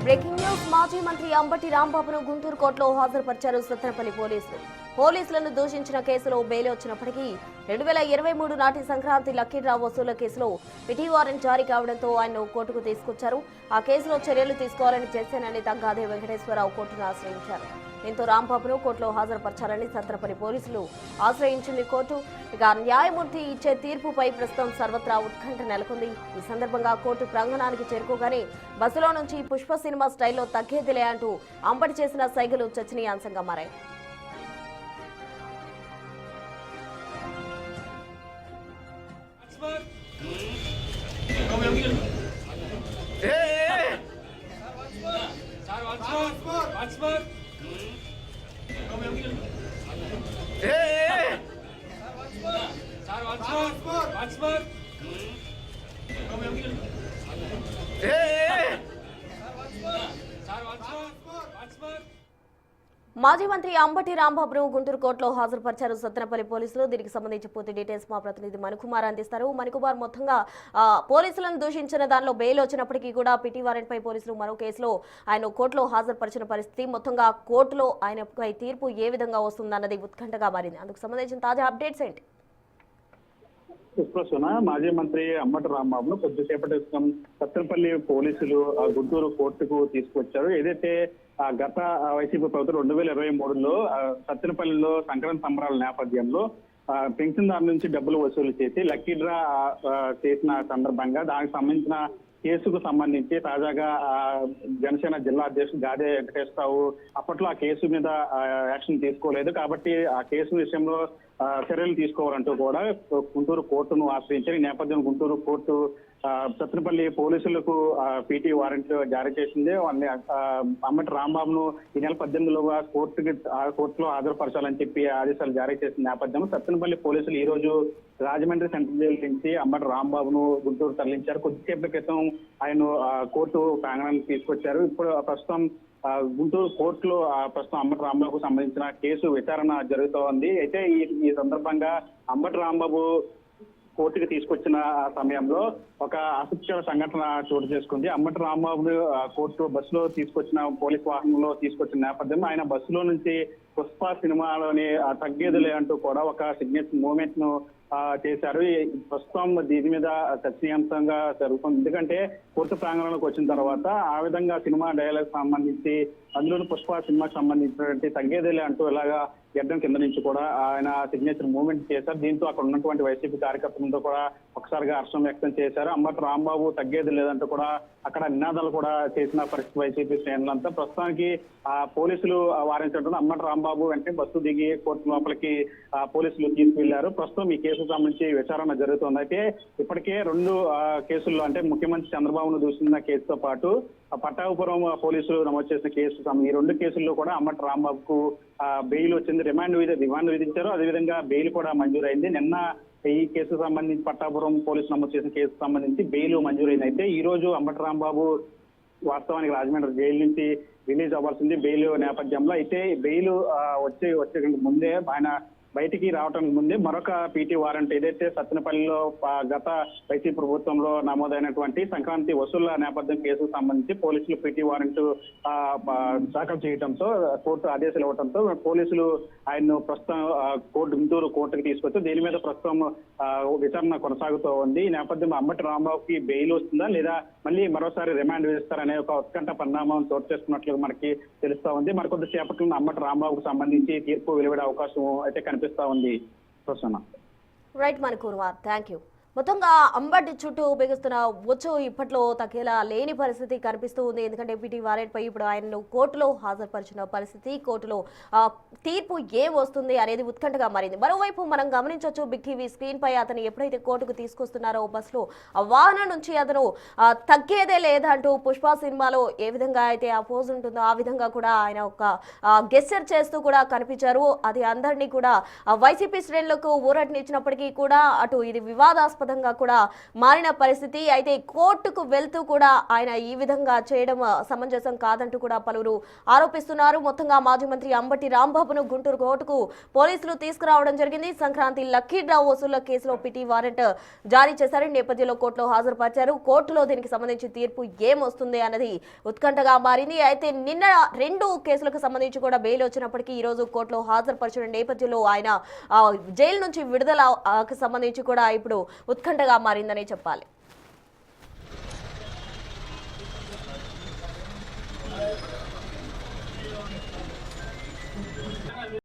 Breaking news మాజీ మంత్రి అంబటి రాంబాబును గుంటూరు కోర్టులో హాజరుపరిచారు సత్తెనపల్లి పోలీసులు. పోలీసులను దూషించిన కేసులో బెయిల్ వచ్చినప్పటికీ 2023 నాటి సంక్రాంతి లక్కీ డ్రా వసూళ్ల కేసులో పిటి వారెంట్ జారీ కావడంతో ఆయన కోర్టుకు తీసుకొచ్చారు. ఆ కేసులో చర్యలు తీసుకోవాలని జనసేన నేత గాదే వెంకటేశ్వరరావు కోర్టును ఆశ్రయించారు. దీంతో రాంబాబును కోర్టులో హాజరుపరచాలని సత్తెనపల్లి పోలీసులు ఆశ్రయించింది కోర్టు. ఇక న్యాయమూర్తి ఇచ్చే తీర్పుపై ప్రస్తుతం సర్వత్రా ఉత్కంఠ నెలకొంది. ఈ సందర్భంగా కోర్టు ప్రాంగణానికి చేరుకోగానే బస్సులో నుంచి పుష్ప సినిమా స్టైల్లో తగ్గేదిలే అంటూ అంబటి చేసిన సైగలు చర్చనీయాంశంగా మారాయి. మాజీ మంత్రి అంబటి రాంబాబును గుంటూరు కోర్టులో హాజరుపరిచారు సత్తెనపల్లి పోలీసులు. దీనికి సంబంధించి పూర్తి డీటెయిల్స్ మా ప్రతినిధి మణికుమార్ అందిస్తారు. మణికుమార్, మొత్తంగా పోలీసులను దూషించిన దానిలో బెయిల్ వచ్చినప్పటికీ కూడా పిటి వారెంట్ పై పోలీసులు మరో కేసులో ఆయన కోర్టులో హాజరుపరిచిన పరిస్థితి. మొత్తంగా కోర్టులో ఆయనపై తీర్పు ఏ విధంగా వస్తుందన్నది ఉత్కంఠగా మారింది. అందుకు సంబంధించిన తాజా అప్డేట్స్ ఏంటి? మాజీ మంత్రి అంబటి రాంబాబును కొద్దిసేపటి క్రితం సత్తెనపల్లి పోలీసులు గుంటూరు కోర్టుకు తీసుకొచ్చారు. ఏదైతే గత వైసీపీ ప్రభుత్వం 2023లో సత్తెనపల్లిలో సంక్రాంతి సంబరాల నేపథ్యంలో పెన్షన్దారు నుంచి డబ్బులు వసూలు చేసి లక్కీ డ్రా చేసిన సందర్భంగా దానికి సంబంధించిన కేసుకు సంబంధించి తాజాగా జనసేన జిల్లా అధ్యక్షుడు గాదే వెంకటేశ్వరరావు అప్పట్లో ఆ కేసు మీద యాక్షన్ తీసుకోలేదు కాబట్టి ఆ కేసు విషయంలో చర్యలు తీసుకోవాలంటూ కూడా గుంటూరు కోర్టును ఆశ్రయించారు. ఈ నేపథ్యం గుంటూరు కోర్టు సత్తెనపల్లి పోలీసులకు పీటీ వారెంట్ జారీ చేసింది. అంబటి రాంబాబును ఈ నెల 18లోగా కోర్టులో హాజరుపరచాలని చెప్పి ఆదేశాలు జారీ చేసిన నేపథ్యంలో సత్తెనపల్లి పోలీసులు ఈ రోజు రాజమండ్రి సెంట్రల్ జైలు నుంచి అంబటి రాంబాబును గుంటూరు తరలించారు. కొద్దిసేపటి క్రితం ఆయన కోర్టు ప్రాంగణానికి తీసుకొచ్చారు. ఇప్పుడు ప్రస్తుతం గుంటూరు కోర్టులో ప్రస్తుతం అంబటి రాంబాబుకు సంబంధించిన కేసు విచారణ జరుగుతూ ఉంది. అయితే ఈ సందర్భంగా అంబటి రాంబాబు కోర్టుకు తీసుకొచ్చిన సమయంలో ఒక ఆసక్తికర సంఘటన చోటు చేసుకుంది. అంబటి రాంబాబును కోర్టు బస్సులో తీసుకొచ్చిన పోలీస్ వాహనంలో తీసుకొచ్చిన నేపథ్యంలో ఆయన బస్సులో నుంచి పుష్ప సినిమాలోని తగ్గేదిలే అంటూ కూడా ఒక సిగ్నేచర్ మూమెంట్ ను చేశారు. ప్రస్తుతం దీని మీద చర్చనీయాంశంగా జరుగుతుంది. ఎందుకంటే కోర్టు ప్రాంగణంలోకి వచ్చిన తర్వాత ఆ విధంగా సినిమా డైలాగ్ సంబంధించి అందులోని పుష్ప సినిమాకి సంబంధించినటువంటి తగ్గేదిలే అంటూ ఇలాగా గడ్డం కింద నుంచి కూడా ఆయన సిగ్నేచర్ మూవ్మెంట్ చేశారు. దీంతో అక్కడ ఉన్నటువంటి వైసీపీ కార్యకర్తలతో కూడా ఒకసారిగా హర్షం వ్యక్తం చేశారు. అంబటి రాంబాబు తగ్గేది లేదంటూ కూడా అక్కడ నినాదాలు కూడా చేసిన పరిస్థితి వైసీపీ శ్రేణులంతా. ప్రస్తుతానికి పోలీసులు వారించడం అంబటి రాంబాబు వెంటనే బస్సు దిగి కోర్టు లోపలికి పోలీసులు తీసుకువెళ్లారు. ప్రస్తుతం ఈ కేసుకు సంబంధించి విచారణ జరుగుతోంది. అయితే ఇప్పటికే 2 కేసుల్లో అంటే ముఖ్యమంత్రి చంద్రబాబును దూషించిన కేసుతో పాటు పట్టాభిపురం పోలీసులు నమోదు చేసిన కేసు ఈ 2 కేసుల్లో కూడా అంబటి రాంబాబుకు బెయిల్ వచ్చింది. రిమాండ్ విధించారు. అదేవిధంగా బెయిల్ కూడా మంజూరైంది. నిన్న ఈ కేసుకు సంబంధించి పట్టాపురం పోలీసులు నమోదు చేసిన కేసుకు సంబంధించి బెయిల్ మంజూరైంది. అయితే ఈ రోజు అంబటి రాంబాబు వాస్తవానికి రాజమండ్రి జైలు నుంచి రిలీజ్ అవ్వాల్సింది బెయిల్ నేపథ్యంలో. అయితే బెయిల్ వచ్చే ముందే ఆయన బయటికి రావడానికి ముందే మరొక పీటీ వారెంట్ ఏదైతే సత్తెనపల్లిలో గత వైసీపీ ప్రభుత్వంలో నమోదైనటువంటి సంక్రాంతి వసూళ్ల నేపథ్యం కేసుకు సంబంధించి పోలీసులు పీటీ వారెంట్ దాఖలు చేయడంతో కోర్టు ఆదేశాలు ఇవ్వడంతో పోలీసులు ఆయన్ను ప్రస్తుతం గుంటూరు కోర్టుకు తీసుకొచ్చి దీని మీద ప్రస్తుతం విచారణ కొనసాగుతూ ఉంది. ఈ నేపథ్యంలో అంబటి రాంబాబుకి బెయిల్ వస్తుందా లేదా మళ్ళీ మరోసారి రిమాండ్ విధిస్తారనే ఒక ఉత్కంఠ పరిణామం చోటు చేసుకున్నట్లు మనకి తెలుస్తా ఉంది. మరికొద్ది సేపట్లో అంబటి రాంబాబుకు సంబంధించి తీర్పు వెలువడే అవకాశం అయితే కనిపిస్తా ఉంది. Right Manikumar, thank you. మొత్తంగా అంబటి చుట్టూ బిగుస్తున్న వచ్చు ఇప్పట్లో తగ్గేలా లేని పరిస్థితి కనిపిస్తూ ఉంది. ఎందుకంటే పిటి వారెంట్ పై ఇప్పుడు ఆయనను కోర్టులో హాజరుపరిచిన పరిస్థితి, కోర్టులో తీర్పు ఏం వస్తుంది అనేది ఉత్కంఠగా మారింది. మరోవైపు మనం గమనించవచ్చు, బిగ్ టీవీ స్క్రీన్ పై అతను ఎప్పుడైతే కోర్టుకు తీసుకొస్తున్నారో బస్సులో ఆ వాహనం నుంచి అతను తగ్గేదే లేదంటూ పుష్ప సినిమాలో ఏ విధంగా అయితే ఆ పోజ్ ఉంటుందో ఆ విధంగా కూడా ఆయన ఒక గెస్చర్ చేస్తూ కూడా కనిపించారు. అది అందరినీ కూడా వైసీపీ శ్రేణులకు ఊరటనిచ్చినప్పటికీ కూడా అటు ఇది వివాదాస్పద వివాదాస్పదంగా కూడా మారిన పరిస్థితి. అయితే కోర్టుకు వెళ్తూ కూడా ఆయన ఈ విధంగా చేయడం సమంజసం కాదంటూ కూడా పలువురు ఆరోపిస్తున్నారు. మొత్తంగా మాజీ మంత్రి అంబటి రాంబాబును గుంటూరు కోర్టుకు పోలీసులు తీసుకురావడం జరిగింది. సంక్రాంతి లక్కీ డ్రా వసూళ్ల కేసులో పిటి వారెంట్ జారీ చేశారు. నేపథ్యంలో కోర్టులో హాజరుపరిచారు. కోర్టులో దీనికి సంబంధించి తీర్పు ఏమొస్తుంది అన్నది ఉత్కంఠగా మారింది. అయితే నిన్న 2 కేసులకు సంబంధించి కూడా బెయిల్ వచ్చినప్పటికీ ఈ రోజు కోర్టులో హాజరుపరిచిన నేపథ్యంలో ఆయన జైలు నుంచి విడుదలకు సంబంధించి కూడా ఇప్పుడు ఉత్కంఠగా మారిందని చెప్పాలి.